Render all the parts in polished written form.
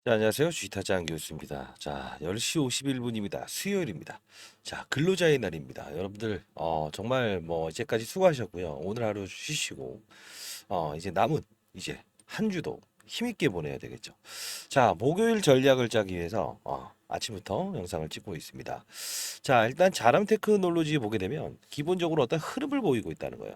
자, 안녕하세요. 주식타장 교수입니다. 자, 10시 51분입니다. 수요일입니다. 자, 근로자의 날입니다. 여러분들, 정말 뭐, 이제까지 수고하셨고요. 오늘 하루 쉬시고, 이제 남은, 이제, 한 주도 힘있게 보내야 되겠죠. 자, 목요일 전략을 짜기 위해서, 아침부터 영상을 찍고 있습니다. 자, 일단 자람 테크놀로지 보게 되면, 기본적으로 어떤 흐름을 보이고 있다는 거예요.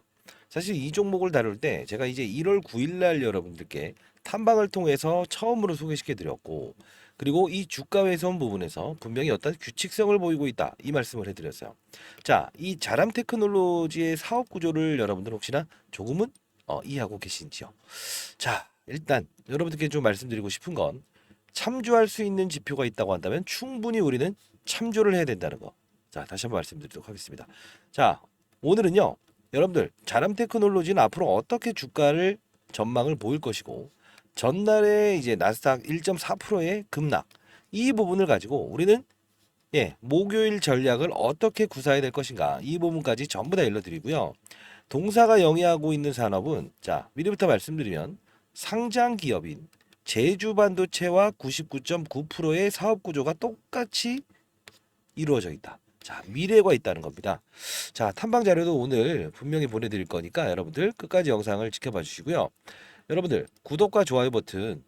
사실 이 종목을 다룰 때, 제가 이제 1월 9일 날 여러분들께 탐방을 통해서 처음으로 소개시켜 드렸고, 그리고 이 주가 회선 부분에서 분명히 어떤 규칙성을 보이고 있다 이 말씀을 해드렸어요. 자, 이 자람 테크놀로지의 사업 구조를 여러분들 혹시나 조금은 이해하고 계신지요? 자, 일단 여러분들께 좀 말씀드리고 싶은 건, 참조할 수 있는 지표가 있다고 한다면 충분히 우리는 참조를 해야 된다는 거. 자, 다시 한번 말씀드리도록 하겠습니다. 자, 오늘은요, 여러분들 자람 테크놀로지는 앞으로 어떻게 주가를 전망을 보일 것이고, 전날에 이제 나스닥 1.4%의 급락, 이 부분을 가지고 우리는 목요일 전략을 어떻게 구사해야 될 것인가, 이 부분까지 전부 다 일러드리고요. 동사가 영위하고 있는 산업은, 자, 미리부터 말씀드리면 상장 기업인 제주반도체와 99.9%의 사업 구조가 똑같이 이루어져 있다. 자, 미래가 있다는 겁니다. 자, 탐방 자료도 오늘 분명히 보내드릴 거니까 여러분들 끝까지 영상을 지켜봐 주시고요. 여러분들 구독과 좋아요 버튼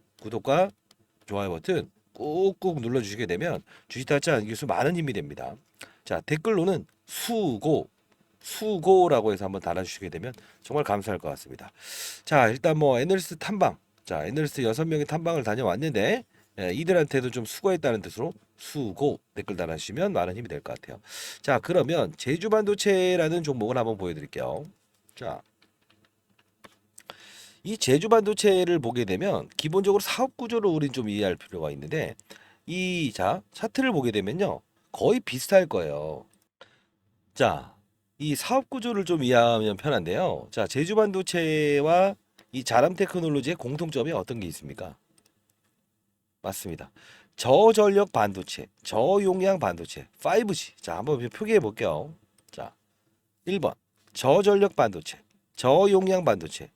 꾹꾹 눌러주시게 되면 주식타짜 안기수 많은 힘이 됩니다. 자, 댓글로는 수고라고 해서 한번 달아주시게 되면 정말 감사할 것 같습니다. 자, 일단 뭐 애널리스트 탐방, 자, 애널리스트 6명의 탐방을 다녀왔는데, 이들한테도 좀 수고했다는 뜻으로 수고 댓글 달아주시면 많은 힘이 될 것 같아요. 자, 그러면 제주반도체라는 종목을 한번 보여드릴게요. 자, 이 제주반도체를 보게 되면 기본적으로 사업 구조를 우린 좀 이해할 필요가 있는데, 자, 차트를 보게 되면요, 거의 비슷할 거예요. 자, 이 사업 구조를 좀 이해하면 편한데요. 자, 제주반도체와 이 자람 테크놀로지의 공통점이 어떤 게 있습니까? 맞습니다. 저전력 반도체, 저용량 반도체, 5G. 자, 한번 표기해 볼게요. 자, 1번. 저전력 반도체, 저용량 반도체,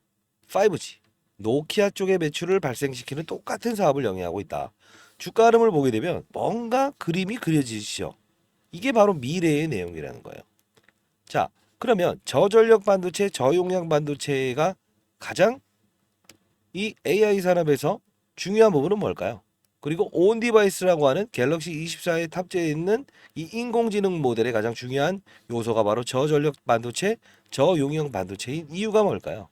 5G. 노키아 쪽의 매출을 발생시키는 똑같은 사업을 영위하고 있다. 주가 흐름을 보게 되면 뭔가 그림이 그려지시죠. 이게 바로 미래의 내용이라는 거예요. 자, 그러면 저전력 반도체, 저용량 반도체가 가장 이 AI 산업에서 중요한 부분은 뭘까요? 그리고 온 디바이스라고 하는 갤럭시 24에 탑재해 있는 이 인공지능 모델의 가장 중요한 요소가 바로 저전력 반도체, 저용량 반도체인 이유가 뭘까요?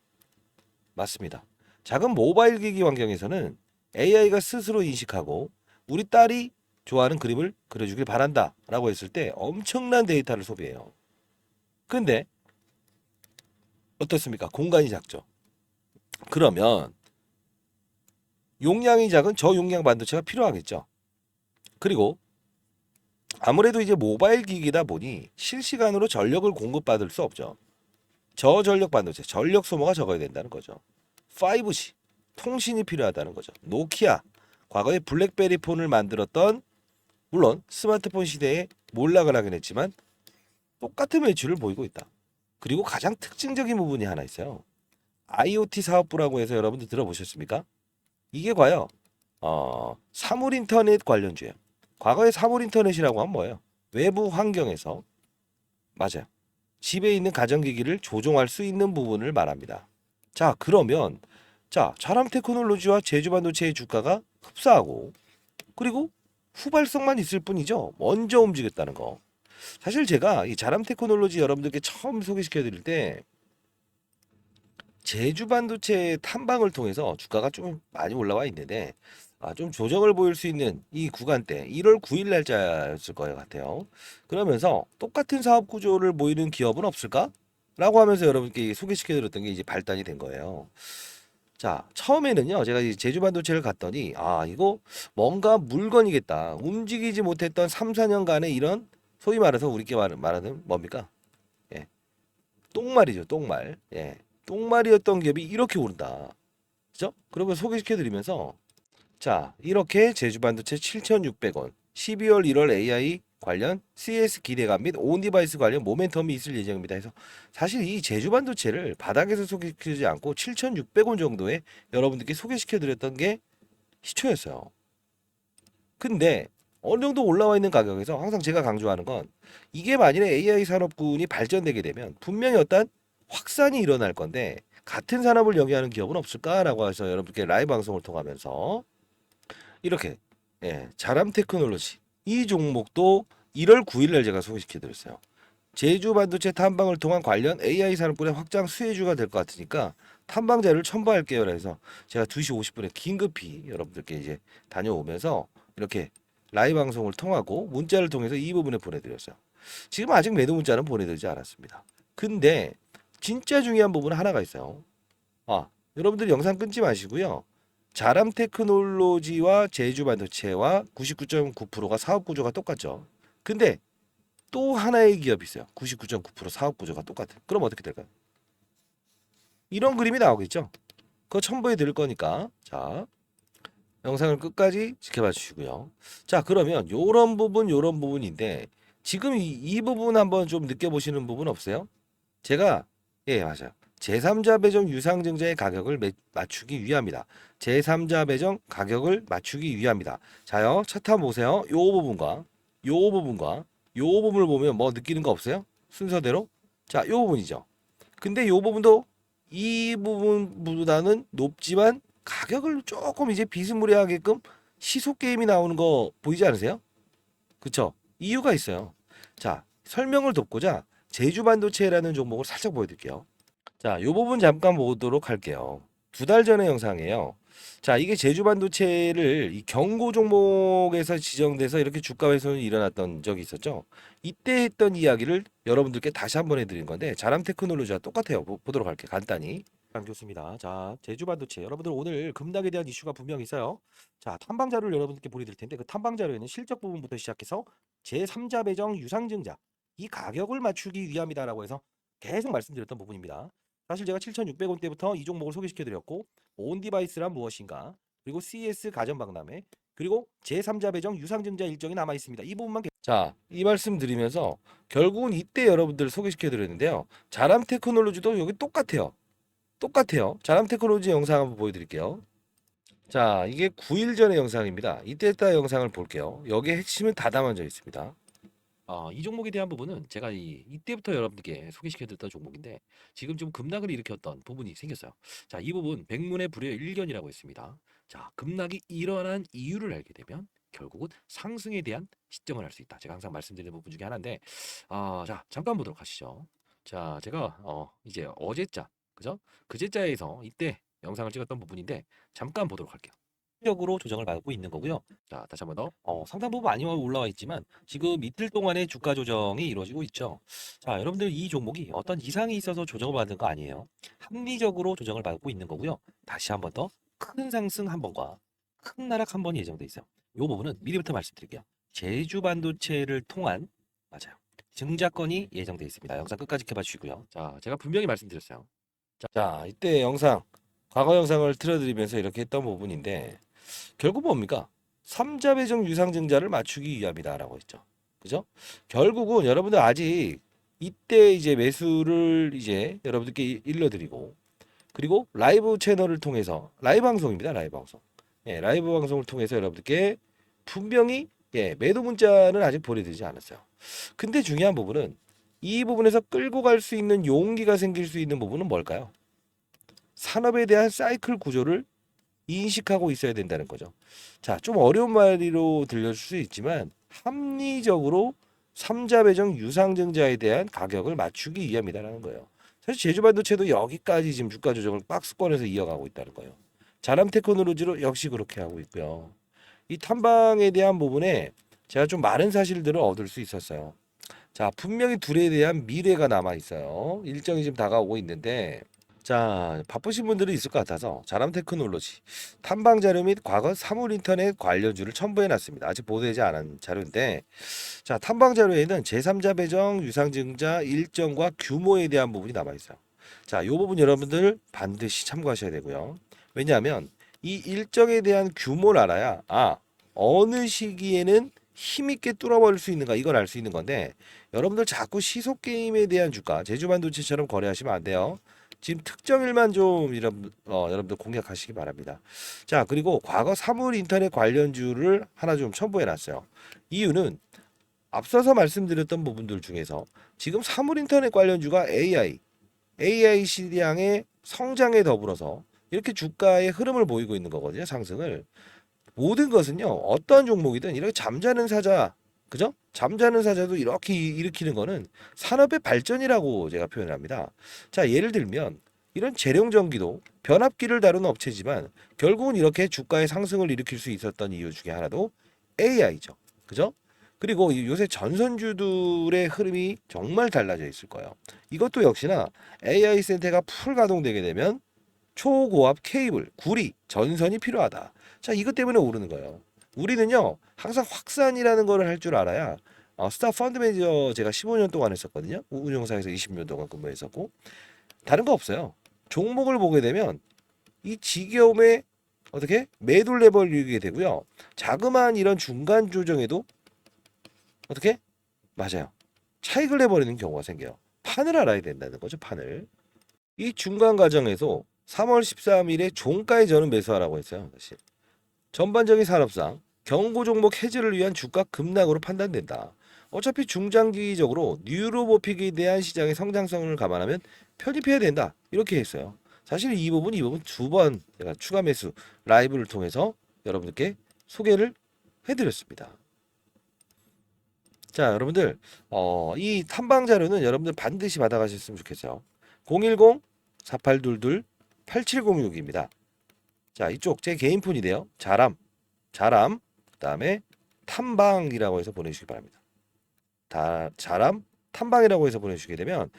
맞습니다. 작은 모바일 기기 환경에서는 AI가 스스로 인식하고 우리 딸이 좋아하는 그림을 그려주길 바란다 라고 했을 때 엄청난 데이터를 소비해요. 근데 어떻습니까? 공간이 작죠. 그러면 용량이 작은 저용량 반도체가 필요하겠죠. 그리고 아무래도 이제 모바일 기기다 보니 실시간으로 전력을 공급받을 수 없죠. 저전력 반도체, 전력 소모가 적어야 된다는 거죠. 5G, 통신이 필요하다는 거죠. 노키아, 과거에 블랙베리 폰을 만들었던, 물론 스마트폰 시대에 몰락을 하긴 했지만 똑같은 매출을 보이고 있다. 그리고 가장 특징적인 부분이 하나 있어요. IoT 사업부라고 해서 여러분들 들어보셨습니까? 이게 과연 사물 인터넷 관련주예요. 과거에 사물 인터넷이라고 하면 뭐예요? 외부 환경에서, 맞아요, 집에 있는 가전기기를 조종할 수 있는 부분을 말합니다. 자, 그러면 자, 자람 테크놀로지와 제주반도체의 주가가 흡사하고, 그리고 후발성만 있을 뿐이죠. 먼저 움직였다는 거. 사실 제가 이 자람 테크놀로지 여러분들께 처음 소개시켜 드릴 때 제주반도체 탐방을 통해서 주가가 좀 많이 올라와 있는데, 좀 조정을 보일 수 있는 이 구간대 1월 9일 날짜였을 거예요 같아요. 그러면서 똑같은 사업 구조를 보이는 기업은 없을까? 라고 하면서 여러분께 소개시켜 드렸던 게 이제 발단이 된 거예요. 자, 처음에는요, 제가 이 제주반도체를 갔더니, 이거 뭔가 물건이겠다. 움직이지 못했던 3, 4년간의 이런, 소위 말해서 우리께 말하는 뭡니까? 예, 똥말이죠, 똥말. 예, 똥말이었던 기업이 이렇게 오른다. 그죠? 그러면 소개시켜드리면서, 자, 이렇게 제주반도체 7,600원, 12월 1월 AI 관련 CS 기대감 및 온디바이스 관련 모멘텀이 있을 예정입니다. 해서 사실 이 제주반도체를 바닥에서 소개시키지 않고 7,600원 정도에 여러분들께 소개시켜드렸던 게 시초였어요. 근데 어느 정도 올라와 있는 가격에서 항상 제가 강조하는 건 이게 만일에 AI 산업군이 발전되게 되면 분명히 어떤 확산이 일어날 건데 같은 산업을 영위하는 기업은 없을까라고 해서 여러분께 라이브 방송을 통하면서 이렇게 자람 테크놀로지 이 종목도 1월 9일 날 제가 소개시켜 드렸어요. 제주 반도체 탐방을 통한 관련 AI 산업군의 확장 수혜주가 될 것 같으니까 탐방 자료를 첨부할게요. 그래서 제가 2시 50분에 긴급히 여러분들께 이제 다녀오면서 이렇게 라이브 방송을 통하고 문자를 통해서 이 부분을 보내드렸어요. 지금 아직 매도 문자는 보내드리지 않았습니다. 근데 진짜 중요한 부분은 하나가 있어요. 여러분들 영상 끊지 마시고요. 자람 테크놀로지와 제주 반도체와 99.9%가 사업 구조가 똑같죠. 근데 또 하나의 기업이 있어요. 99.9% 사업 구조가 똑같아요. 그럼 어떻게 될까요? 이런 그림이 나오겠죠. 그거 첨부해 드릴 거니까 자 영상을 끝까지 지켜봐 주시고요. 자 그러면 요런 부분인데 지금 이 부분 한번 좀 느껴보시는 부분 없어요? 제가 맞아요. 제3자 배정 유상증자의 가격을 맞추기 위함이다. 제3자 배정 가격을 맞추기 위함이다. 자요 차트 한번 보세요. 요 부분과 요 부분을 보면 뭐 느끼는 거 없어요? 순서대로 자 요 부분이죠. 근데 요 부분도 이 부분보다는 높지만 가격을 조금 이제 비스무리하게끔 시속 게임이 나오는 거 보이지 않으세요? 그쵸? 이유가 있어요. 자, 설명을 돕고자 제주반도체라는 종목을 살짝 보여드릴게요. 자, 이 부분 잠깐 보도록 할게요. 2달 전의 영상이에요. 자, 이게 제주반도체를 이 경고 종목에서 지정돼서 이렇게 주가 훼손이 일어났던 적이 있었죠. 이때 했던 이야기를 여러분들께 다시 한번 해드린 건데 자람 테크놀로지와 똑같아요. 보도록 할게요. 간단히. 교수입니다. 자, 제주반도체 여러분들 오늘 급락에 대한 이슈가 분명히 있어요. 자, 탐방 자료를 여러분들께 보내드릴 텐데 그 탐방 자료에는 실적 부분부터 시작해서 제3자 배정 유상증자 이 가격을 맞추기 위함이다라고 해서 계속 말씀드렸던 부분입니다. 사실 제가 7,600원대부터 이 종목을 소개시켜드렸고 온디바이스란 무엇인가 그리고 CS 가전박람회 그리고 제3자 배정 유상증자 일정이 남아 있습니다. 이 부분만 자, 이 말씀 드리면서 결국은 이때 여러분들 소개시켜드렸는데요. 자람 테크놀로지도 여기 똑같아요. 자람 테크놀로지 영상 한번 보여드릴게요. 자, 이게 9일 전의 영상입니다. 이때 따 영상을 볼게요. 여기에 핵심은 다 담아져 있습니다. 이 종목에 대한 부분은 제가 이때부터 여러분들께 소개시켜드렸던 종목인데 지금 좀 급락을 일으켰던 부분이 생겼어요. 자, 이 부분 백문의 불여 일견이라고 했습니다. 자, 급락이 일어난 이유를 알게 되면 결국은 상승에 대한 시점을 알 수 있다. 제가 항상 말씀드리는 부분 중에 하나인데 자, 잠깐 보도록 하시죠. 자, 제가 이제 어제자 그죠? 그제자에서 이때 영상을 찍었던 부분인데 잠깐 보도록 할게요. 적으로 조정을 받고 있는 거고요. 자, 다시 한번 더. 상당 부분 많이 올라와 있지만 지금 이틀 동안의 주가 조정이 이루어지고 있죠. 자, 여러분들 이 종목이 어떤 이상이 있어서 조정을 받는 거 아니에요. 합리적으로 조정을 받고 있는 거고요. 다시 한번 더 큰 상승 한 번과 큰 나락 한 번이 예정돼 있어요. 이 부분은 미리부터 말씀드릴게요. 제주 반도체를 통한 맞아요. 증자건이 예정돼 있습니다. 영상 끝까지 지켜봐 주시고요. 자, 제가 분명히 말씀드렸어요. 자, 이때 영상 과거 영상을 틀어드리면서 이렇게 했던 부분인데 결국 뭡니까? 3자 배정 유상증자를 맞추기 위함이다라고 했죠. 그죠? 결국은 여러분들 아직 이때 이제 매수를 이제 여러분들께 일러드리고 그리고 라이브 채널을 통해서 라이브 방송입니다. 라이브 방송. 라이브 방송을 통해서 여러분들께 분명히 매도 문자는 아직 보내드리지 않았어요. 근데 중요한 부분은 이 부분에서 끌고 갈 수 있는 용기가 생길 수 있는 부분은 뭘까요? 산업에 대한 사이클 구조를 인식하고 있어야 된다는 거죠. 자, 좀 어려운 말로 들려줄 수 있지만 합리적으로 3자 배정 유상증자에 대한 가격을 맞추기 위함이다라는 거예요. 사실 제주반도체도 여기까지 지금 주가 조정을 박스권에서 이어가고 있다는 거예요. 자람 테크놀로지로 역시 그렇게 하고 있고요. 이 탐방에 대한 부분에 제가 좀 많은 사실들을 얻을 수 있었어요. 자, 분명히 둘에 대한 미래가 남아 있어요. 일정이 지금 다가오고 있는데 자, 바쁘신 분들이 있을 것 같아서 자람 테크놀로지 탐방 자료 및 과거 사물 인터넷 관련주를 첨부해 놨습니다. 아직 보도되지 않은 자료인데 자, 탐방 자료에는 제3자 배정 유상증자 일정과 규모에 대한 부분이 남아 있어요. 자, 이 부분 여러분들 반드시 참고하셔야 되고요. 왜냐하면 이 일정에 대한 규모를 알아야 어느 시기에는 힘있게 뚫어버릴 수 있는가 이걸 알 수 있는 건데 여러분들 자꾸 시속 게임에 대한 주가 제주반도체처럼 거래하시면 안 돼요. 지금 특정일만 좀 여러분들 공략하시기 바랍니다. 자, 그리고 과거 사물 인터넷 관련주를 하나 좀 첨부해 놨어요. 이유는 앞서서 말씀드렸던 부분들 중에서 지금 사물 인터넷 관련주가 AI 시장의 성장에 더불어서 이렇게 주가의 흐름을 보이고 있는 거거든요. 상승을. 모든 것은요. 어떠한 종목이든 이렇게 잠자는 사자, 그죠? 잠자는 사자도 이렇게 일으키는 거는 산업의 발전이라고 제가 표현합니다. 자, 예를 들면 이런 재룡전기도 변압기를 다루는 업체지만 결국은 이렇게 주가의 상승을 일으킬 수 있었던 이유 중에 하나도 AI죠. 그죠? 그리고 요새 전선주들의 흐름이 정말 달라져 있을 거예요. 이것도 역시나 AI 센터가 풀 가동되게 되면 초고압 케이블, 구리, 전선이 필요하다. 자, 이것 때문에 오르는 거예요. 우리는요, 항상 확산이라는 거를 할 줄 알아야 스타 펀드 매니저 제가 15년 동안 했었거든요. 운용사에서 20년 동안 근무했었고 다른 거 없어요. 종목을 보게 되면 이 지겨움에 어떻게 매도를 내버리게 되고요. 자그마한 이런 중간 조정에도 어떻게 맞아요. 차익을 내버리는 경우가 생겨요. 판을 알아야 된다는 거죠. 판을. 이 중간 과정에서 3월 13일에 종가에 저는 매수하라고 했어요. 사실. 전반적인 산업상 경고 종목 해지를 위한 주가 급락으로 판단된다. 어차피 중장기적으로 뉴로모픽에 대한 시장의 성장성을 감안하면 편입해야 된다. 이렇게 했어요. 사실 이 부분 두 번 제가 추가 매수 라이브를 통해서 여러분들께 소개를 해드렸습니다. 자, 여러분들 이 탐방 자료는 여러분들 반드시 받아가셨으면 좋겠어요. 010-4822-8706입니다. 자, 이쪽 제 개인 폰이래요. 자람, 그다음에 탐방이라고 해서 보내주시기 바랍니다. 자람, 탐방이라고 해서 보내주시게 되면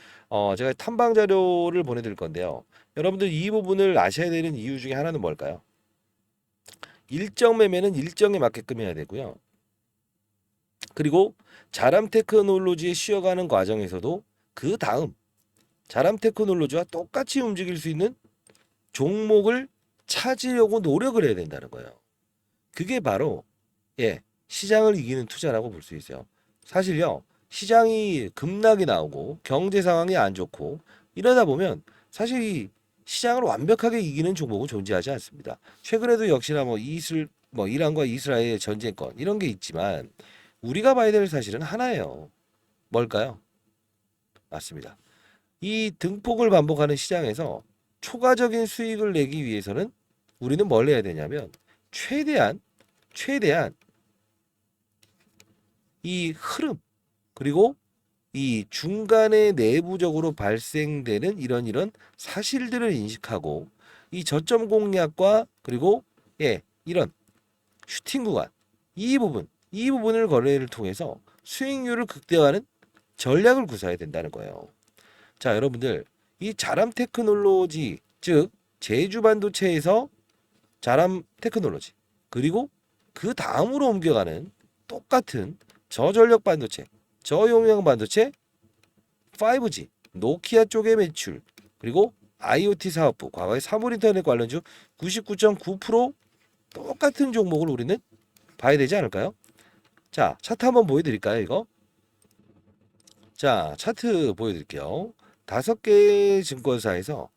제가 탐방 자료를 보내드릴 건데요. 여러분들 이 부분을 아셔야 되는 이유 중에 하나는 뭘까요? 일정 매매는 일정에 맞게끔 해야 되고요. 그리고 자람 테크놀로지에 쉬어가는 과정에서도 그 다음 자람 테크놀로지와 똑같이 움직일 수 있는 종목을 찾으려고 노력을 해야 된다는 거예요. 그게 바로 시장을 이기는 투자라고 볼 수 있어요. 사실요. 시장이 급락이 나오고 경제 상황이 안 좋고 이러다 보면 사실 이 시장을 완벽하게 이기는 종목은 존재하지 않습니다. 최근에도 역시나 이란과 이스라엘의 전쟁권 이런 게 있지만 우리가 봐야 될 사실은 하나예요. 뭘까요? 맞습니다. 이 등폭을 반복하는 시장에서 초과적인 수익을 내기 위해서는 우리는 뭘 해야 되냐면 최대한 이 흐름 그리고 이 중간에 내부적으로 발생되는 이런 사실들을 인식하고 이 저점 공략과 그리고 이런 슈팅 구간 이 부분을 거래를 통해서 수익률을 극대화하는 전략을 구사해야 된다는 거예요. 자, 여러분들 이 자람 테크놀로지 즉 제주 반도체에서 자람 테크놀로지 그리고 그 다음으로 옮겨가는 똑같은 저전력 반도체, 저용량 반도체, 5G, 노키아 쪽의 매출 그리고 IoT 사업부 과거의 사물인터넷 관련주 99.9% 똑같은 종목을 우리는 봐야 되지 않을까요? 자, 차트 한번 보여드릴까요? 이거 자, 차트 보여드릴게요. 5개 증권사에서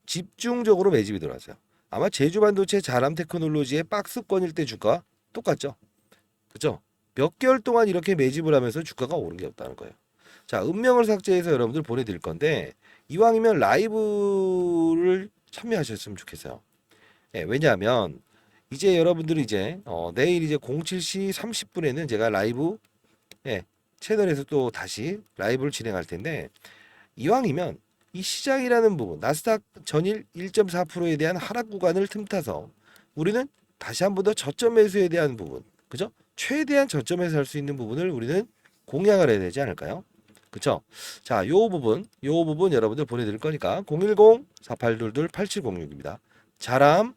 집중적으로 매집이 들어왔어요. 아마 제주반도체 자람 테크놀로지의 박스권일 때 주가 똑같죠? 그죠? 몇 개월 동안 이렇게 매집을 하면서 주가가 오른 게 없다는 거예요. 자, 운명을 삭제해서 여러분들 보내드릴 건데 이왕이면 라이브를 참여하셨으면 좋겠어요. 왜냐하면 이제 여러분들이 이제 내일 이제 07시 30분에는 제가 라이브 채널에서 또 다시 라이브를 진행할 텐데 이왕이면 이 시장이라는 부분 나스닥 전일 1.4%에 대한 하락 구간을 틈타서 우리는 다시 한 번 더 저점 매수에 대한 부분 그죠? 최대한 저점에서 할 수 있는 부분을 우리는 공략을 해야 되지 않을까요? 그쵸? 자, 요 부분 여러분들 보내드릴 거니까 010-4822-8706입니다. 자람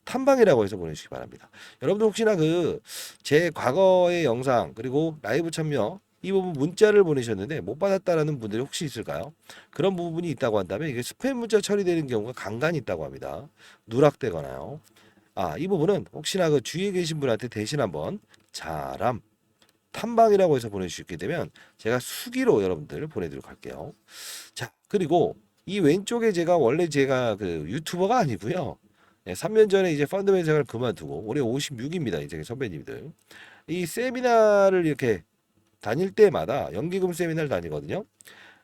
탐방이라고 해서 보내주시기 바랍니다. 여러분들 혹시나 그 제 과거의 영상 그리고 라이브 참여 이 부분 문자를 보내셨는데 못 받았다라는 분들이 혹시 있을까요? 그런 부분이 있다고 한다면 이게 스팸 문자 처리되는 경우가 간간히 있다고 합니다. 누락되거나요. 이 부분은 혹시나 그 주위에 계신 분한테 대신 한번 자람 탐방이라고 해서 보내주시게 되면 제가 수기로 여러분들 보내드리도록 할게요. 자, 그리고 이 왼쪽에 제가 그 유튜버가 아니고요. 3년 전에 이제 펀드맨 생활을 그만두고 올해 56입니다. 이제 선배님들. 이 세미나를 이렇게 다닐 때마다 연기금 세미나를 다니거든요.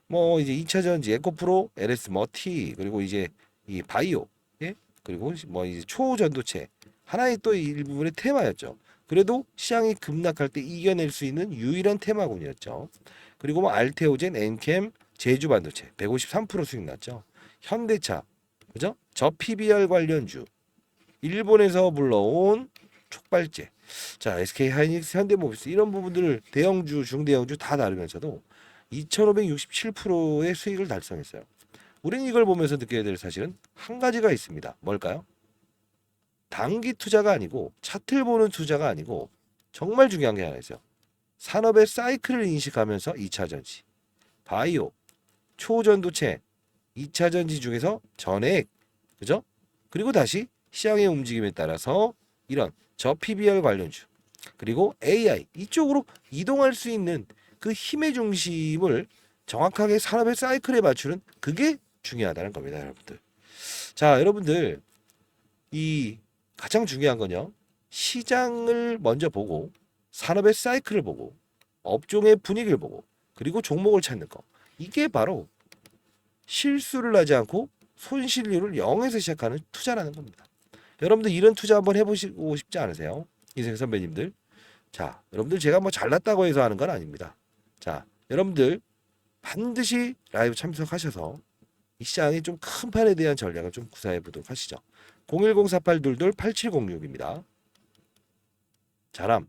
뭐 이제 2차 전지, 에코프로, LS 머티, 그리고 이제 이 바이오, 예? 그리고 뭐 이제 초전도체 하나의 또 일부분의 테마였죠. 그래도 시장이 급락할 때 이겨낼 수 있는 유일한 테마군이었죠. 그리고 뭐 알테오젠, 엔캠, 제주반도체 153% 수익 났죠. 현대차, 그죠? 저 PBR 관련주, 일본에서 불러온 촉발제, 자 SK 하이닉스, 현대모비스 이런 부분들을 대형주, 중대형주 다 다루면서도 2,567%의 수익을 달성했어요. 우리는 이걸 보면서 느껴야 될 사실은 한 가지가 있습니다. 뭘까요? 단기 투자가 아니고 차트를 보는 투자가 아니고 정말 중요한 게 하나 있어요. 산업의 사이클을 인식하면서 2차 전지, 바이오, 초전도체, 2차 전지 중에서 전액, 그죠? 그리고 다시 시장의 움직임에 따라서 이런 저 PBR 관련주, 그리고 AI 이쪽으로 이동할 수 있는 그 힘의 중심을 정확하게 산업의 사이클에 맞추는 그게 중요하다는 겁니다, 여러분들. 자, 여러분들 이 가장 중요한 건요. 시장을 먼저 보고 산업의 사이클을 보고 업종의 분위기를 보고 그리고 종목을 찾는 거. 이게 바로 실수를 하지 않고 손실률을 0에서 시작하는 투자라는 겁니다. 여러분들 이런 투자 한번 해보시고 싶지 않으세요? 인생 선배님들. 자, 여러분들 제가 뭐 잘났다고 해서 하는 건 아닙니다. 자, 여러분들 반드시 라이브 참석하셔서 이 시장의 좀 큰 판에 대한 전략을 좀 구사해 보도록 하시죠. 010-4822-8706입니다. 자람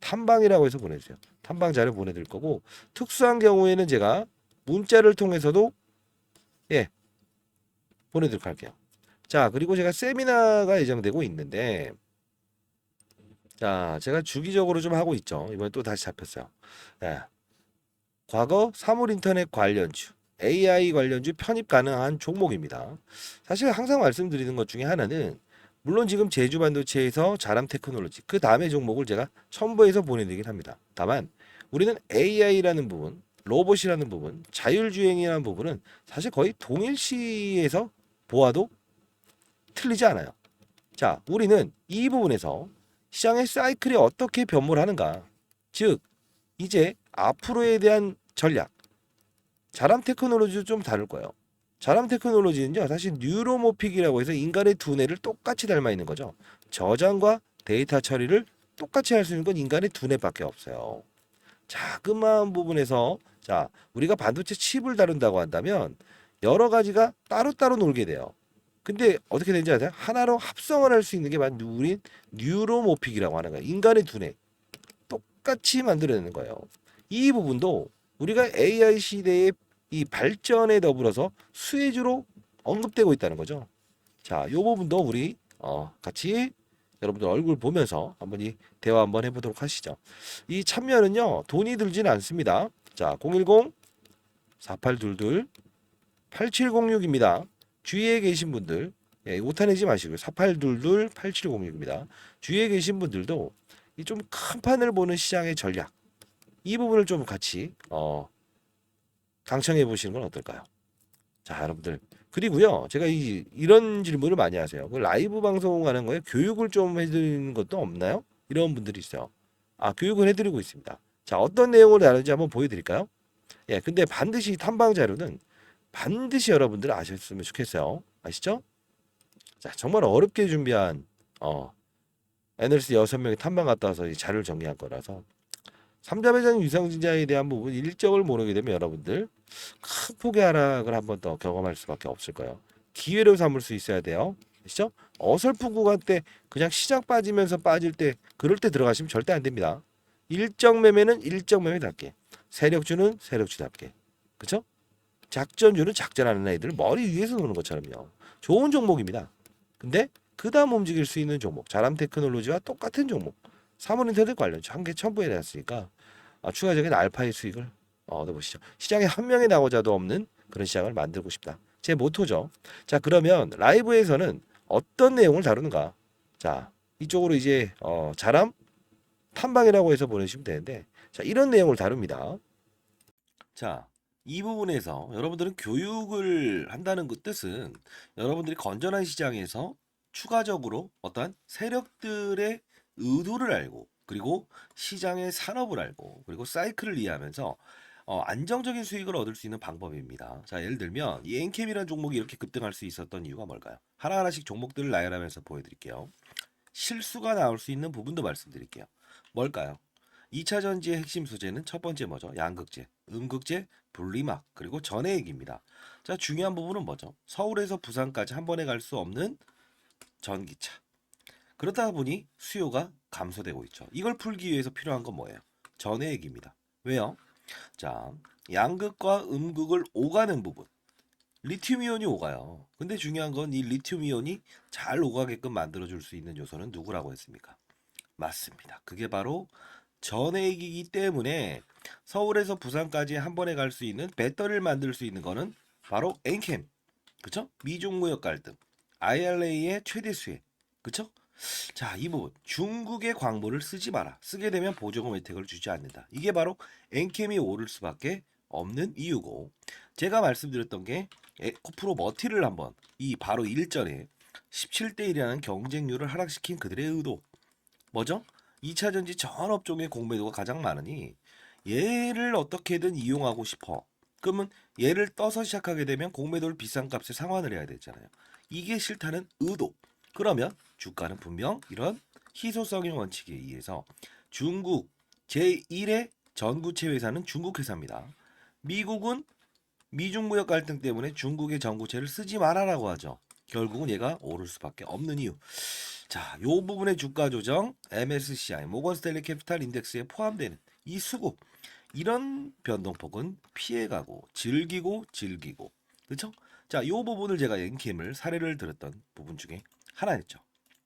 탐방이라고 해서 보내주세요. 탐방 자료 보내드릴 거고 특수한 경우에는 제가 문자를 통해서도 보내드리도록 할게요. 자, 그리고 제가 세미나가 예정되고 있는데 자, 제가 주기적으로 좀 하고 있죠. 이번에 또 다시 잡혔어요. 예. 과거 사물인터넷 관련주, AI 관련주 편입 가능한 종목입니다. 사실 항상 말씀드리는 것 중에 하나는 물론 지금 제주반도체에서 자람 테크놀로지 그 다음의 종목을 제가 첨부해서 보내드리긴 합니다. 다만 우리는 AI라는 부분, 로봇이라는 부분, 자율주행이라는 부분은 사실 거의 동일시에서 보아도 틀리지 않아요. 자, 우리는 이 부분에서 시장의 사이클이 어떻게 변모를 하는가, 즉 이제 앞으로에 대한 전략, 자람 테크놀로지도 좀 다를 거예요. 자람 테크놀로지는요, 사실 뉴로모픽이라고 해서 인간의 두뇌를 똑같이 닮아 있는 거죠. 저장과 데이터 처리를 똑같이 할 수 있는 건 인간의 두뇌밖에 없어요. 자그마한 부분에서 자, 우리가 반도체 칩을 다룬다고 한다면 여러 가지가 따로따로 놀게 돼요. 근데 어떻게 되는지 아세요? 하나로 합성을 할 수 있는 게 바로 우린 뉴로모픽이라고 하는 거예요. 인간의 두뇌 똑같이 만들어내는 거예요. 이 부분도 우리가 AI 시대의 이 발전에 더불어서 수혜주로 언급되고 있다는 거죠. 자, 이 부분도 우리 같이 여러분들 얼굴 보면서 한번 이 대화 한번 해보도록 하시죠. 이 참여는요 돈이 들지는 않습니다. 자, 010-4822-8706입니다. 주위에 계신 분들 오타내지 마시고요. 4822-8706입니다. 주위에 계신 분들도 이 좀 큰 판을 보는 시장의 전략 이 부분을 좀 같이 강청해 보시는 건 어떨까요? 자, 여러분들 그리고요 제가 이런 질문을 많이 하세요. 그 라이브 방송하는 거에 교육을 좀 해드리는 것도 없나요? 이런 분들이 있어요. 아, 교육을 해드리고 있습니다. 자, 어떤 내용을 다루는지 한번 보여드릴까요? 예, 근데 반드시 탐방 자료는 반드시 여러분들 아셨으면 좋겠어요. 아시죠? 자, 정말 어렵게 준비한 애널리스트 6명이 탐방 갔다 와서 이 자료를 정리한 거라서 삼자매장 유상증자에 대한 부분 일정을 모르게 되면 여러분들 큰 폭의 하락을 한 번 더 경험할 수밖에 없을 거예요. 기회로 삼을 수 있어야 돼요. 아시죠? 어설픈 구간 때 그냥 시장 빠지면서 빠질 때 그럴 때 들어가시면 절대 안 됩니다. 일정 매매는 일정 매매답게, 세력주는 세력주답게, 그렇죠? 작전주는 작전하는 애들 머리 위에서 노는 것처럼요. 좋은 종목입니다. 근데 그 다음 움직일 수 있는 종목, 자람 테크놀로지와 똑같은 종목, 사물인터넷 관련주 한 개 첨부해 놨으니까 추가적인 알파의 수익을 얻어보시죠. 시장에 한 명의 나고자도 없는 그런 시장을 만들고 싶다. 제 모토죠. 자, 그러면 라이브에서는 어떤 내용을 다루는가? 자, 이쪽으로 이제 자람 탐방이라고 해서 보내시면 되는데, 자, 이런 내용을 다룹니다. 자, 이 부분에서 여러분들은 교육을 한다는 그 뜻은 여러분들이 건전한 시장에서 추가적으로 어떠한 세력들의 의도를 알고, 그리고 시장의 산업을 알고, 그리고 사이클을 이해하면서 안정적인 수익을 얻을 수 있는 방법입니다. 자, 예를 들면 이 엔캠이라는 종목이 이렇게 급등할 수 있었던 이유가 뭘까요? 하나하나씩 종목들을 나열하면서 보여드릴게요. 실수가 나올 수 있는 부분도 말씀드릴게요. 뭘까요? 2차 전지의 핵심 소재는 첫 번째 뭐죠? 양극재, 음극재, 분리막, 그리고 전해액입니다. 자, 중요한 부분은 뭐죠? 서울에서 부산까지 한 번에 갈 수 없는 전기차. 그러다 보니 수요가 감소되고 있죠. 이걸 풀기 위해서 필요한 건 뭐예요? 전해액입니다. 왜요? 자, 양극과 음극을 오가는 부분. 리튬 이온이 오가요. 근데 중요한 건 이 리튬 이온이 잘 오가게끔 만들어줄 수 있는 요소는 누구라고 했습니까? 맞습니다. 그게 바로 전해액이기 때문에 서울에서 부산까지 한 번에 갈 수 있는 배터리를 만들 수 있는 거는 바로 엔캠. 그쵸? 미중무역 갈등. IRA의 최대 수혜. 그쵸? 자, 이 부분. 중국의 광물을 쓰지 마라. 쓰게 되면 보조금 혜택을 주지 않는다. 이게 바로 엔캠이 오를 수밖에 없는 이유고, 제가 말씀드렸던 게 에코프로 머티를 한번 이 바로 일전에 17대 1이라는 경쟁률을 하락시킨 그들의 의도. 뭐죠? 2차 전지 전 업종의 공매도가 가장 많으니 얘를 어떻게든 이용하고 싶어. 그러면 얘를 떠서 시작하게 되면 공매도를 비싼 값에 상환을 해야 되잖아요. 이게 싫다는 의도. 그러면 주가는 분명 이런 희소성의 원칙에 의해서 중국 제1의 전구체 회사는 중국 회사입니다. 미국은 미중 무역 갈등 때문에 중국의 전구체를 쓰지 말아라고 하죠. 결국은 얘가 오를 수밖에 없는 이유. 자, 요 부분의 주가 조정 MSCI 모건스탠리 캐피탈 인덱스에 포함되는 이 수급, 이런 변동폭은 피해가고 즐기고 그렇죠? 자, 요 부분을 제가 엔캠을 사례를 들었던 부분 중에 하나였죠.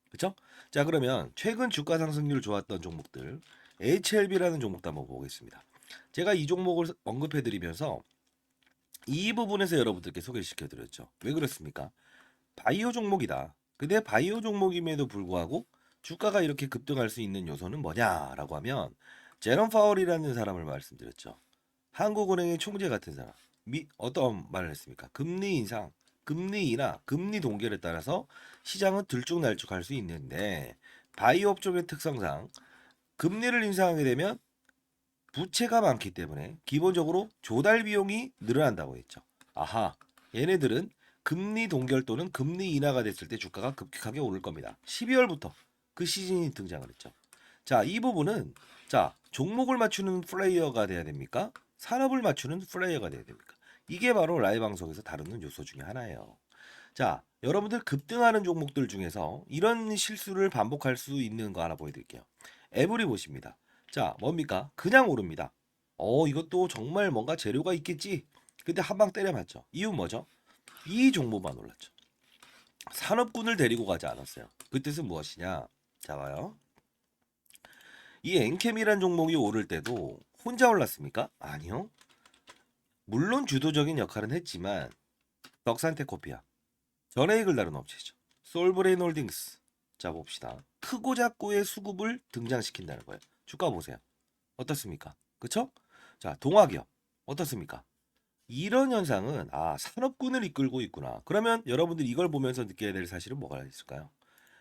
그렇죠? 자, 그러면 최근 주가 상승률 좋았던 종목들 HLB라는 종목도 한번 보겠습니다. 제가 이 종목을 언급해 드리면서 이 부분에서 여러분들께 소개시켜 드렸죠. 왜 그렇습니까? 바이오 종목이다. 근데 바이오 종목임에도 불구하고 주가가 이렇게 급등할 수 있는 요소는 뭐냐라고 하면 제롬 파월이라는 사람을 말씀드렸죠. 한국은행의 총재 같은 사람. 어떤 말을 했습니까? 금리 인상, 금리 인하, 금리 동결에 따라서 시장은 들쭉날쭉할 수 있는데 바이오 업종의 특성상 금리를 인상하게 되면 부채가 많기 때문에 기본적으로 조달 비용이 늘어난다고 했죠. 아하, 얘네들은 금리 동결 또는 금리 인하가 됐을 때 주가가 급격하게 오를 겁니다. 12월부터 그 시즌이 등장을 했죠. 자, 이 부분은 자, 종목을 맞추는 플레이어가 돼야 됩니까? 산업을 맞추는 플레이어가 돼야 됩니까? 이게 바로 라이브 방송에서 다루는 요소 중에 하나예요. 자, 여러분들 급등하는 종목들 중에서 이런 실수를 반복할 수 있는 거 하나 보여드릴게요. 에브리 보십니다. 자, 뭡니까? 그냥 오릅니다. 이것도 정말 뭔가 재료가 있겠지. 근데 한 방 때려맞죠. 이유 뭐죠? 이 종목만 올랐죠. 산업군을 데리고 가지 않았어요. 그 뜻은 무엇이냐? 자, 봐요. 이 엔캠이란 종목이 오를 때도 혼자 올랐습니까? 아니요. 물론 주도적인 역할은 했지만 덕산테코피아, 전해익을 다룬 업체죠. 솔브레인 홀딩스. 자, 봅시다. 크고 작고의 수급을 등장시킨다는 거예요. 주가 보세요. 어떻습니까? 그쵸? 자, 동화기업 어떻습니까? 이런 현상은 산업군을 이끌고 있구나. 그러면 여러분들이 이걸 보면서 느껴야 될 사실은 뭐가 있을까요?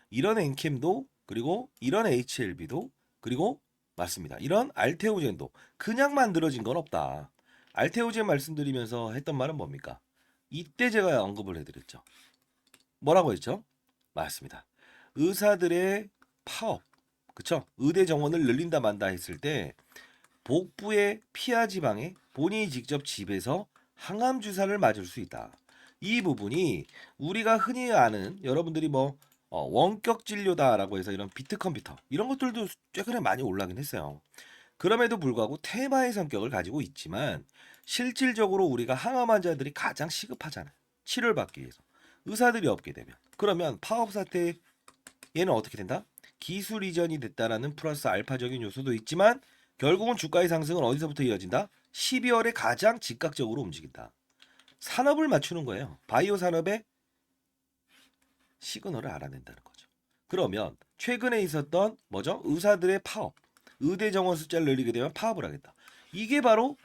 이런 엔캠도, 그리고 이런 HLB도, 그리고 맞습니다. 이런 알테오젠도 그냥 만들어진 건 없다. 알테오젠 말씀드리면서 했던 말은 뭡니까? 이때 제가 언급을 해드렸죠. 뭐라고 했죠? 맞습니다. 의사들의 파업, 그쵸? 의대 정원을 늘린다 만다 했을 때 복부의 피하 지방에 본인이 직접 집에서 항암 주사를 맞을 수 있다. 이 부분이 우리가 흔히 아는 여러분들이 원격 진료다라고 해서 이런 비트 컴퓨터 이런 것들도 최근에 많이 올라긴 했어요. 그럼에도 불구하고 테마의 성격을 가지고 있지만 실질적으로 우리가 항암 환자들이 가장 시급하잖아요. 치료를 받기 위해서. 의사들이 없게 되면. 그러면 파업 사태 얘는 어떻게 된다? 기술 이전이 됐다라는 플러스 알파적인 요소도 있지만 결국은 주가의 상승은 어디서부터 이어진다? 12월에 가장 즉각적으로 움직인다. 산업을 맞추는 거예요. 바이오 산업의 시그널을 알아낸다는 거죠. 그러면 최근에 있었던 뭐죠? 의사들의 파업. 의대 정원 숫자를 늘리게 되면 파업을 하겠다. 이게 바로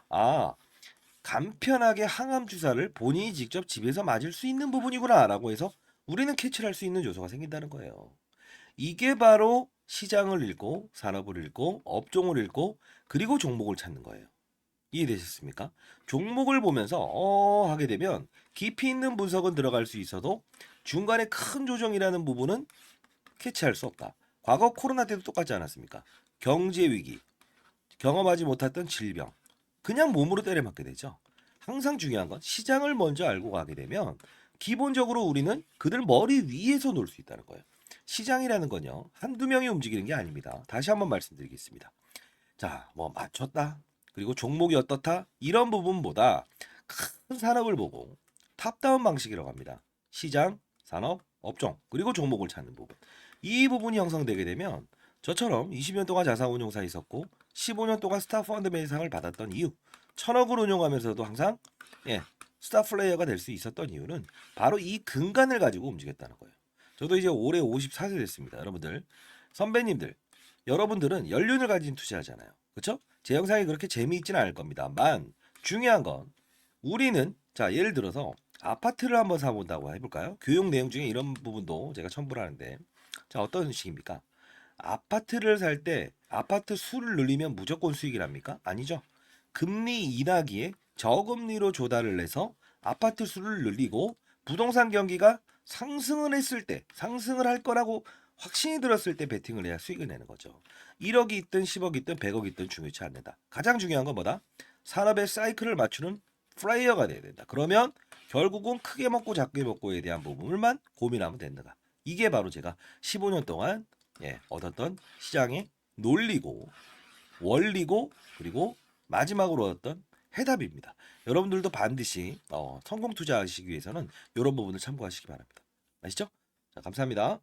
간편하게 항암 주사를 본인이 직접 집에서 맞을 수 있는 부분이구나라고 해서 우리는 캐치를 할 수 있는 요소가 생긴다는 거예요. 이게 바로 시장을 읽고 산업을 읽고 업종을 읽고 그리고 종목을 찾는 거예요. 이해되셨습니까? 종목을 보면서 하게 되면 깊이 있는 분석은 들어갈 수 있어도 중간에 큰 조정이라는 부분은 캐치할 수 없다. 과거 코로나 때도 똑같지 않았습니까? 경제 위기, 경험하지 못했던 질병, 그냥 몸으로 때려맞게 되죠. 항상 중요한 건 시장을 먼저 알고 가게 되면 기본적으로 우리는 그들 머리 위에서 놀 수 있다는 거예요. 시장이라는 건요, 한두 명이 움직이는 게 아닙니다. 다시 한번 말씀드리겠습니다. 자, 뭐 맞췄다. 그리고 종목이 어떻다. 이런 부분보다 큰 산업을 보고 탑다운 방식이라고 합니다. 시장, 산업, 업종, 그리고 종목을 찾는 부분. 이 부분이 형성되게 되면 저처럼 20년 동안 자산운용사 있었고 15년 동안 스타 펀드 매상을 받았던 이유, 1000억을 운용하면서도 항상 스타 플레이어가 될 수 있었던 이유는 바로 이 근간을 가지고 움직였다는 거예요. 저도 이제 올해 54세 됐습니다. 여러분들, 선배님들, 여러분들은 연륜을 가진 투자하잖아요. 그렇죠? 제 영상이 그렇게 재미있지는 않을 겁니다만 중요한 건 우리는 자 예를 들어서 아파트를 한번 사본다고 해볼까요? 교육 내용 중에 이런 부분도 제가 첨부를 하는데 자 어떤 식입니까? 아파트를 살 때 아파트 수를 늘리면 무조건 수익이랍니까? 아니죠. 금리 인하기에 저금리로 조달을 해서 아파트 수를 늘리고 부동산 경기가 상승을 했을 때 상승을 할 거라고 확신이 들었을 때 베팅을 해야 수익을 내는 거죠. 1억이 있든 10억이 있든 100억이 있든 중요치 않는다. 가장 중요한 건 뭐다? 산업의 사이클을 맞추는 플레이어가 돼야 된다. 그러면 결국은 크게 먹고 작게 먹고에 대한 부분을만 고민하면 된다. 이게 바로 제가 15년 동안 얻었던 시장의 논리고 원리고 그리고 마지막으로 얻었던 해답입니다. 여러분들도 반드시 성공 투자하시기 위해서는 이런 부분을 참고하시기 바랍니다. 아시죠? 자, 감사합니다.